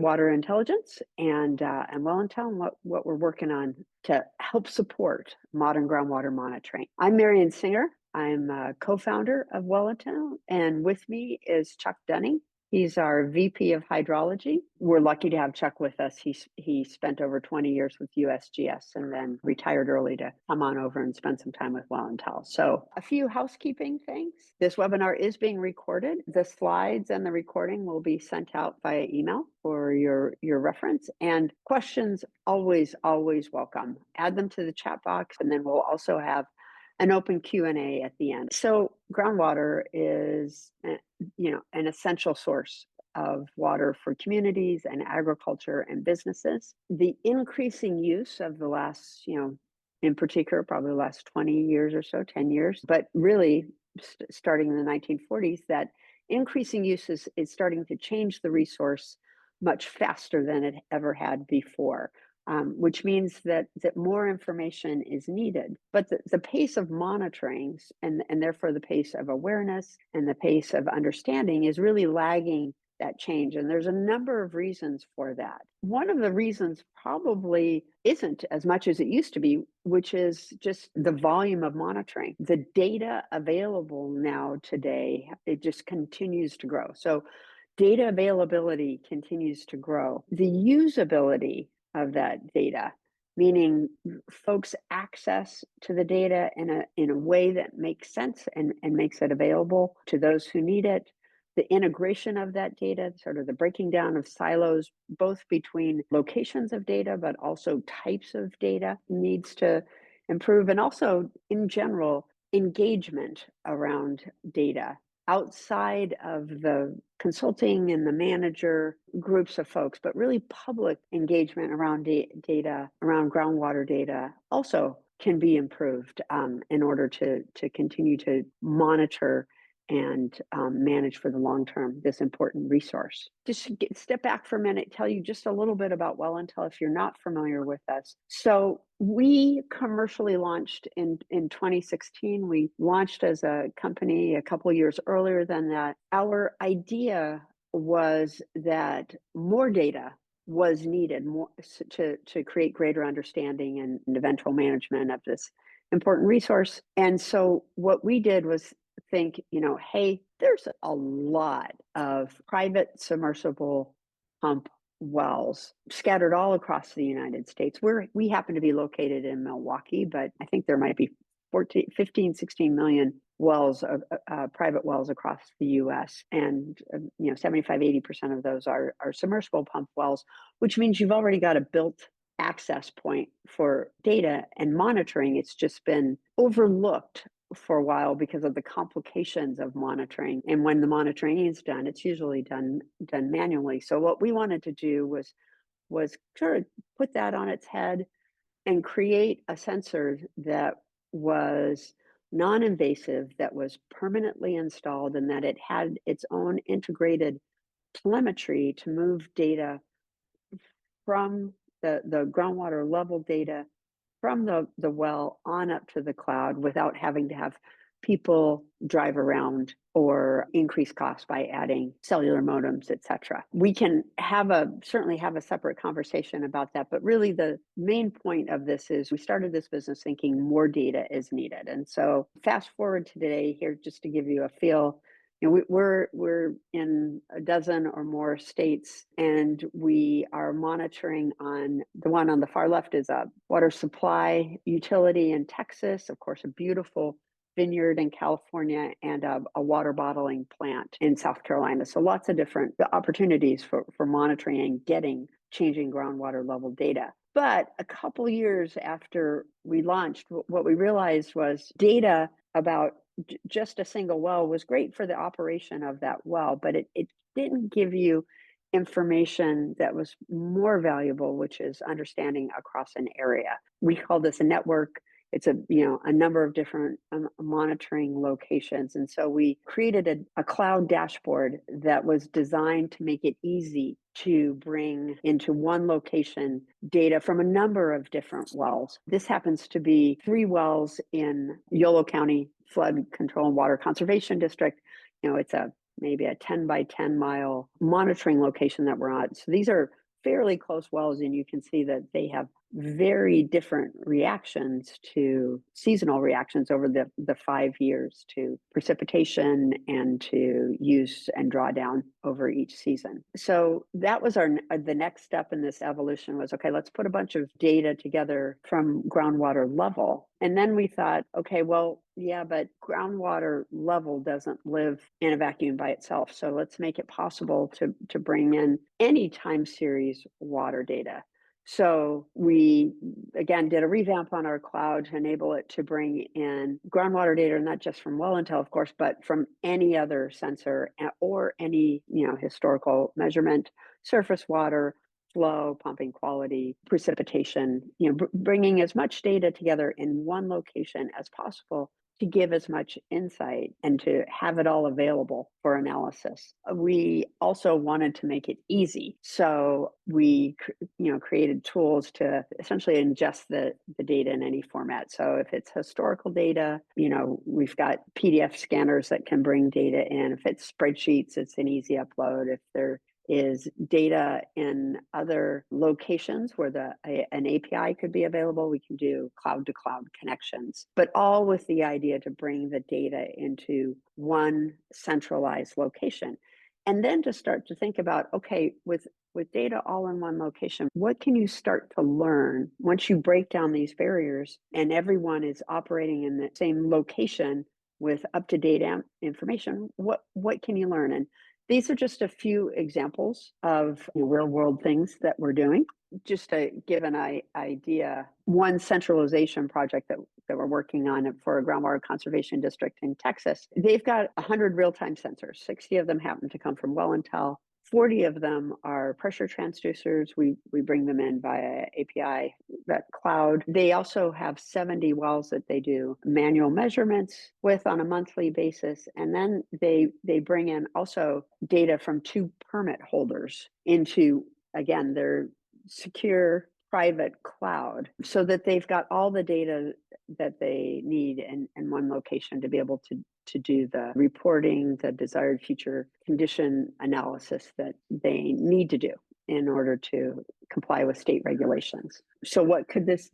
water intelligence and Wellntel and what we're working on to help support modern groundwater monitoring. I'm Marion Singer. I'm a co-founder of Wellntel, and with me is Chuck Dunning. He's our VP of Hydrology. We're lucky to have Chuck with us. He spent over 20 years with USGS and then retired early to come on over and spend some time with Wellntel. So a few housekeeping things. This webinar is being recorded. The slides and the recording will be sent out via email for your reference. And questions always welcome. Add them to the chat box, and then we'll also have an open Q&A at the end. So groundwater is, an essential source of water for communities and agriculture and businesses. The increasing use of the last, in particular, probably the last 20 years or so, 10 years, but really starting in the 1940s, that increasing use is starting to change the resource much faster than it ever had before. Which means that more information is needed. But the pace of monitoring and therefore the pace of awareness and the pace of understanding is really lagging that change. And there's a number of reasons for that. One of the reasons probably isn't as much as it used to be, which is just the volume of monitoring. The data available now today, it just continues to grow. So data availability continues to grow. The usability of that data, meaning folks' access to the data in a way that makes sense and makes it available to those who need it. The integration of that data, sort of the breaking down of silos, both between locations of data, but also types of data needs to improve. And also, in general, engagement around data outside of the consulting and the manager groups of folks, but really public engagement around data, around groundwater data also can be improved in order to continue to monitor and manage for the long term this important resource. Just step back for a minute, tell you just a little bit about Wellntel if you're not familiar with us. So we commercially launched in 2016. We launched as a company a couple years earlier than that. Our idea was that more data was needed more to create greater understanding and eventual management of this important resource. And so what we did was think, hey, there's a lot of private submersible pump wells scattered all across the United States. We happen to be located in Milwaukee, but I think there might be 16 million wells, private wells across the US. And, 75-80% of those are submersible pump wells, which means you've already got a built access point for data and monitoring. It's just been overlooked for a while because of the complications of monitoring. And when the monitoring is done, it's usually done manually. So what we wanted to do was sort of put that on its head and create a sensor that was non-invasive, that was permanently installed, and that it had its own integrated telemetry to move data from the groundwater level data from the well on up to the cloud without having to have people drive around or increase costs by adding cellular modems, et cetera. We can certainly have a separate conversation about that, but really the main point of this is we started this business thinking more data is needed. And so fast forward to today here, just to give you a feel, we're in a dozen or more states, and we are monitoring on the one on the far left is a water supply utility in Texas, of course, a beautiful vineyard in California, and a water bottling plant in South Carolina. So lots of different opportunities for monitoring and changing groundwater level data. But a couple years after we launched, what we realized was data about just a single well was great for the operation of that well, but it didn't give you information that was more valuable, which is understanding across an area. We call this a network. It's a number of different monitoring locations. And so we created a cloud dashboard that was designed to make it easy to bring into one location data from a number of different wells. This happens to be 3 wells in Yolo County Flood Control and Water Conservation District. It's a maybe a 10 by 10 mile monitoring location that we're on. So these are fairly close wells, and you can see that they have very different reactions to seasonal reactions over the 5 years to precipitation and to use and drawdown over each season. So that was the next step in this evolution was, okay, let's put a bunch of data together from groundwater level. And then we thought, okay, well, yeah, but groundwater level doesn't live in a vacuum by itself. So let's make it possible to bring in any time series water data. So we, again, did a revamp on our cloud to enable it to bring in groundwater data, not just from Wellntel, of course, but from any other sensor or any, historical measurement, surface water, flow, pumping quality, precipitation, bringing as much data together in one location as possible to give as much insight and to have it all available for analysis. We also wanted to make it easy. So we, created tools to essentially ingest the data in any format. So if it's historical data, we've got PDF scanners that can bring data in. If it's spreadsheets, it's an easy upload. If there is data in other locations where an API could be available, we can do cloud-to-cloud connections, but all with the idea to bring the data into one centralized location. And then to start to think about, okay, with data all in one location, what can you start to learn once you break down these barriers and everyone is operating in the same location with up-to-date information? What can you learn? And these are just a few examples of real-world things that we're doing. Just to give an idea, one centralization project that we're working on for a groundwater conservation district in Texas, they've got 100 real-time sensors. 60 of them happen to come from Wellntel. 40 of them are pressure transducers. We bring them in via API, that cloud. They also have 70 wells that they do manual measurements with on a monthly basis. And then they bring in also data from 2 permit holders into, again, their secure private cloud, so that they've got all the data that they need in one location to be able to do the reporting, the desired future condition analysis that they need to do in order to comply with state regulations. So what could this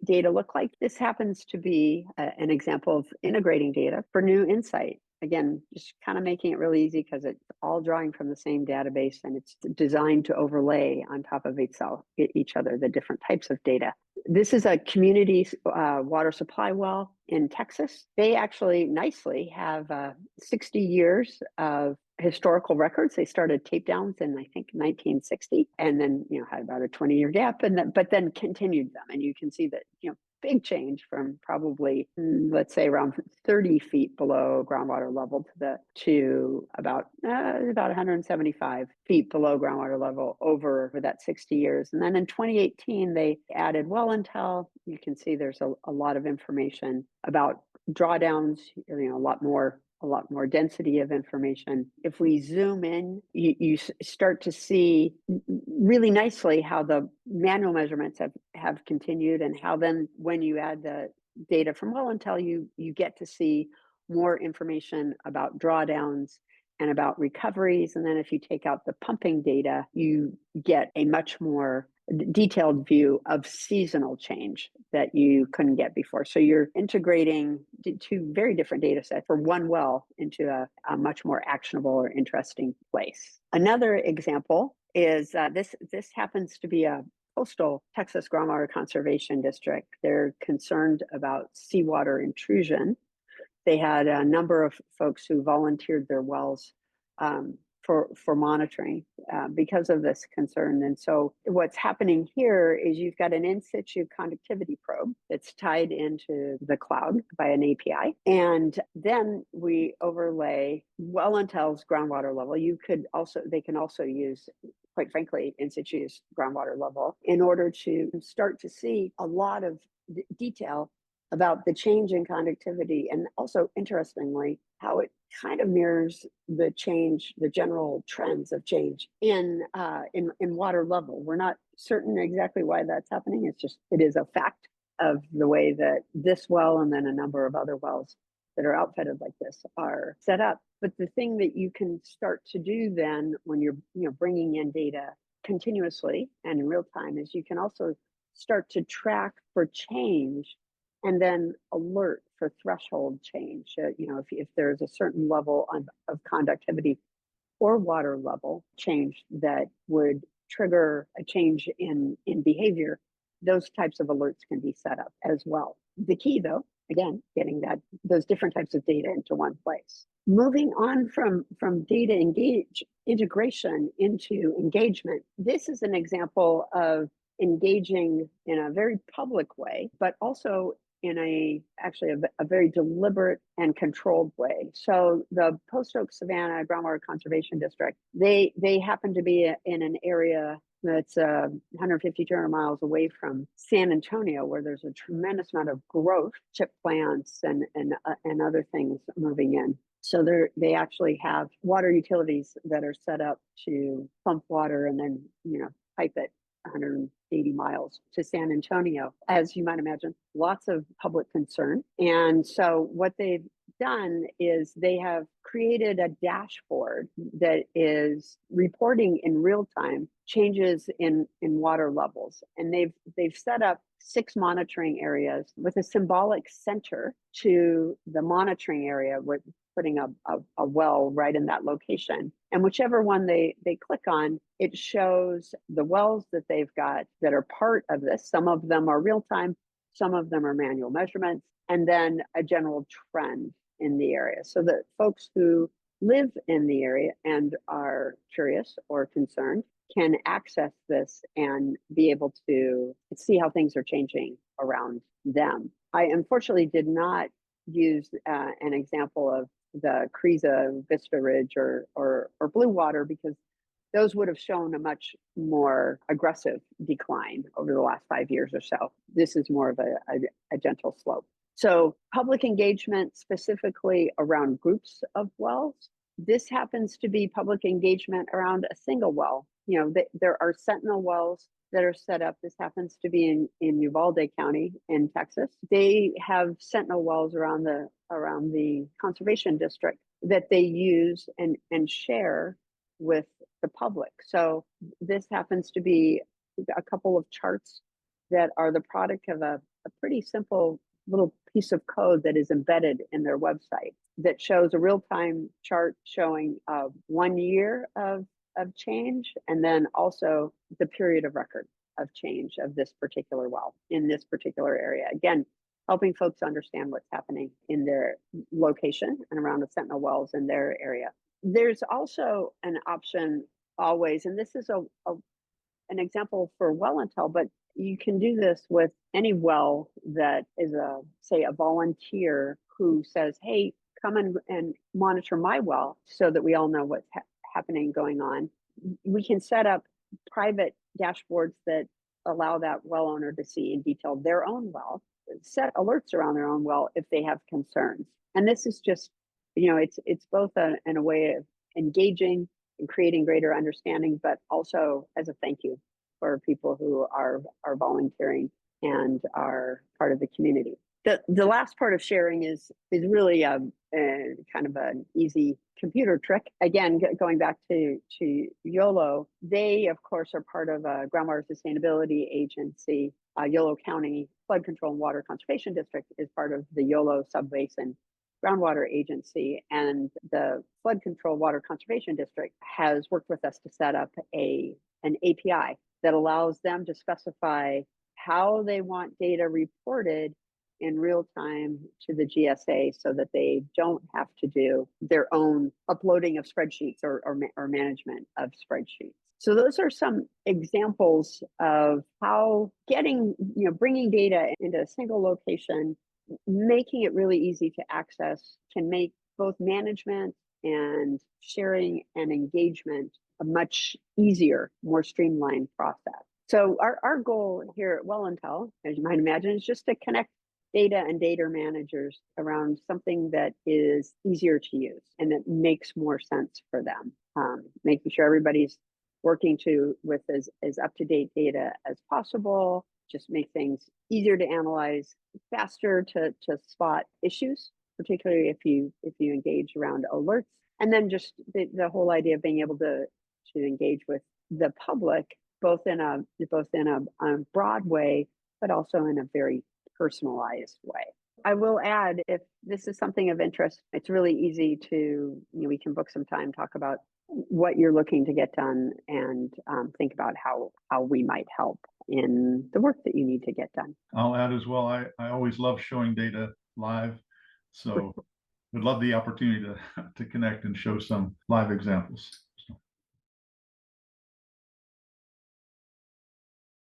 data look like? This happens to be an example of integrating data for new insight. Again, just kind of making it really easy because it's all drawing from the same database, and it's designed to overlay on top of each other the different types of data. This is a community water supply well in Texas. They actually nicely have 60 years of historical records. They started tape downs in, I think, 1960, and then had about a 20-year gap, but then continued them. And you can see that big change from probably, let's say, around 30 feet below groundwater level to about 175 feet below groundwater level over that 60 years. And then in 2018, they added Wellntel. You can see there's a lot of information about drawdowns, a lot more density of information. If we zoom in, you start to see really nicely how the manual measurements have continued, and how then when you add the data from Wellntel, you get to see more information about drawdowns and about recoveries. And then if you take out the pumping data, you get a much more detailed view of seasonal change that you couldn't get before. So you're integrating 2 very different data sets for one well into a much more actionable or interesting place. Another example is this happens to be a coastal Texas groundwater conservation district. They're concerned about seawater intrusion. They had a number of folks who volunteered their wells for monitoring because of this concern. And so what's happening here is you've got an in situ conductivity probe that's tied into the cloud by an API. And then we overlay Wellntel's groundwater level. They can also use, quite frankly, in situ's groundwater level in order to start to see a lot of detail about the change in conductivity, and also, interestingly, how it kind of mirrors the general trends of change in water level. We're not certain exactly why that's happening. It is a fact of the way that this well and then a number of other wells that are outfitted like this are set up. But the thing that you can start to do then when you're bringing in data continuously and in real time is you can also start to track for change and then alert for threshold change. If there's a certain level of conductivity or water level change that would trigger a change in behavior, those types of alerts can be set up as well. The key, though, again, getting those different types of data into one place. Moving on from data integration into engagement, this is an example of engaging in a very public way, but also in a very deliberate and controlled way. So the Post Oak Savannah Groundwater Conservation District, they happen to be in an area that's 150, 200 miles away from San Antonio, where there's a tremendous amount of growth, chip plants and other things moving in. So they actually have water utilities that are set up to pump water and then pipe it 180 miles to San Antonio. As you might imagine, lots of public concern. And so what they've done is they have created a dashboard that is reporting in real time changes in water levels. And they've set up 6 monitoring areas with a symbolic center to the monitoring area with putting a well right in that location. And whichever one they click on, it shows the wells that they've got that are part of this. Some of them are real time, some of them are manual measurements, and then a general trend in the area. So that folks who live in the area and are curious or concerned can access this and be able to see how things are changing around them. I unfortunately did not use an example of the Kriza, Vista Ridge, or Blue Water, because those would have shown a much more aggressive decline over the last 5 years or so. This is more of a gentle slope. So public engagement specifically around groups of wells. This happens to be public engagement around a single well. There are sentinel wells that are set up. This happens to be in Uvalde County in Texas. They have sentinel wells around the conservation district that they use and share with the public. So this happens to be a couple of charts that are the product of a pretty simple little piece of code that is embedded in their website that shows a real-time chart showing 1 year of change, and then also the period of record of change of this particular well in this particular area. Again, helping folks understand what's happening in their location and around the sentinel wells in their area. There's also an option always, and this is an example for Wellntel, but you can do this with any well that is a volunteer who says, hey, come and monitor my well so that we all know what's happening going on. We can set up private dashboards that allow that well owner to see in detail their own well, set alerts around their own well if they have concerns. And this is just, it's both in a way of engaging and creating greater understanding, but also as a thank you for people who are volunteering and are part of the community. The last part of sharing is really kind of an easy computer trick. Again, going back to YOLO, they of course are part of a groundwater sustainability agency. YOLO County Flood Control and Water Conservation District is part of the YOLO Subbasin Groundwater Agency, and the Flood Control Water Conservation District has worked with us to set up an API that allows them to specify how they want data reported in real time to the GSA so that they don't have to do their own uploading of spreadsheets or management of spreadsheets. So those are some examples of how bringing data into a single location, making it really easy to access, can make both management and sharing and engagement a much easier, more streamlined process. So our goal here at Wellntel, as you might imagine, is just to connect data and data managers around something that is easier to use and that makes more sense for them. Making sure everybody's working with as up-to-date data as possible, just make things easier to analyze, faster to spot issues particularly if you engage around alerts, and then just the whole idea of being able to engage with the public both in a broad way, but also in a very personalized way. I will add, if this is something of interest, it's really easy to, we can book some time, talk about what you're looking to get done, and think about how we might help in the work that you need to get done. I'll add as well, I always love showing data live. So would love the opportunity to connect and show some live examples.